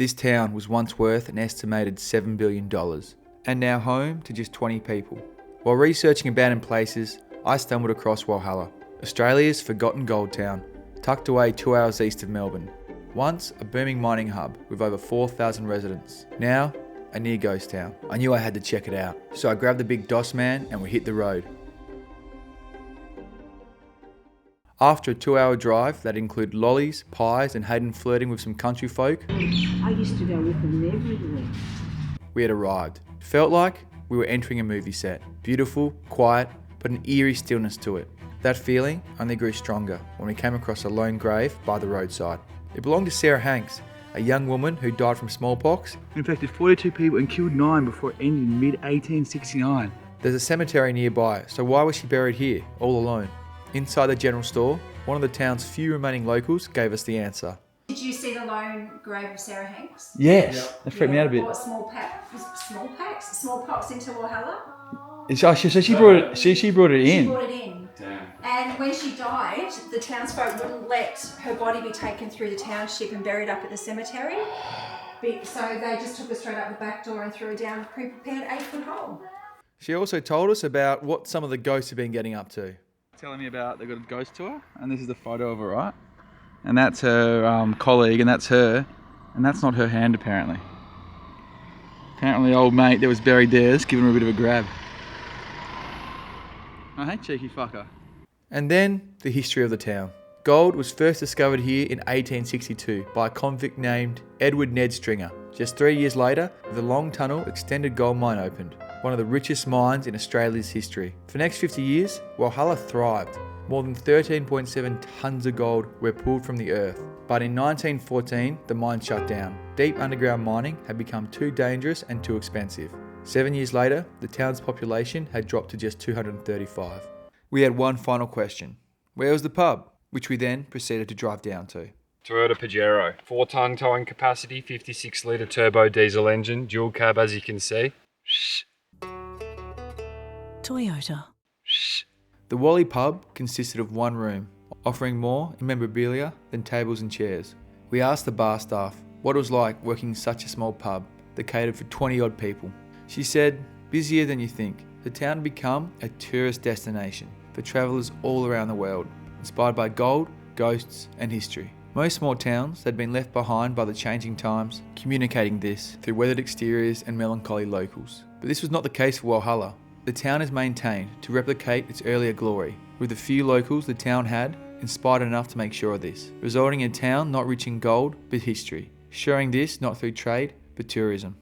This town was once worth an estimated $7 billion, and now home to just 20 people. While researching abandoned places, I stumbled across Walhalla, Australia's forgotten gold town, tucked away 2 hours east of Melbourne. Once a booming mining hub with over 4,000 residents, now a near ghost town. I knew I had to check it out, so I grabbed the big DOS man and we hit the road. After a 2-hour drive that included lollies, pies and Hayden flirting with some country folk, I used to go with them everywhere. we had arrived. It felt like we were entering a movie set. Beautiful, quiet, but an eerie stillness to it. That feeling only grew stronger when we came across a lone grave by the roadside. It belonged to Sarah Hanks, a young woman who died from smallpox. Infected 42 people and killed 9 before it ended in mid-1869. There's a cemetery nearby, so why was she buried here, all alone? Inside the general store, one of the town's few remaining locals gave us the answer. Did you see the lone grave of Sarah Hanks? Yes, that freaked me out a bit. What, smallpox into Walhalla? So she brought it. She brought it She in. brought it in. Damn. And when she died, the townsfolk wouldn't let her body be taken through the township and buried up at the cemetery. So they just took her straight out the back door and threw her down a pre-prepared 8-foot hole. She also told us about what some of the ghosts have been getting up to. Telling me about they got a ghost tour, and this is the photo of her, right? And that's her colleague, and that's her, and that's not her hand apparently. Apparently, old mate that was buried there is giving her a bit of a grab. Oh, hey, cheeky fucker. And then, the history of the town. Gold was first discovered here in 1862 by a convict named Edward Ned Stringer. Just 3 years later, the Long Tunnel Extended Gold Mine opened, one of the richest mines in Australia's history. For the next 50 years, Walhalla thrived. More than 13.7 tonnes of gold were pulled from the earth. But in 1914, the mine shut down. Deep underground mining had become too dangerous and too expensive. 7 years later, the town's population had dropped to just 235. We had one final question. Where was the pub? Which we then proceeded to drive down to. Toyota Pajero, 4-ton towing capacity, 56-litre turbo diesel engine, dual cab as you can see. Shh. Toyota. Shh. The Wally pub consisted of one room, offering more in memorabilia than tables and chairs. We asked the bar staff what it was like working in such a small pub that catered for 20 odd people. She said, busier than you think. The town had become a tourist destination for travellers all around the world, inspired by gold, ghosts and history. Most small towns had been left behind by the changing times, communicating this through weathered exteriors and melancholy locals. But this was not the case for Walhalla. The town is maintained to replicate its earlier glory, with the few locals the town had inspired enough to make sure of this, resulting in a town not rich in gold but history, showing this not through trade but tourism.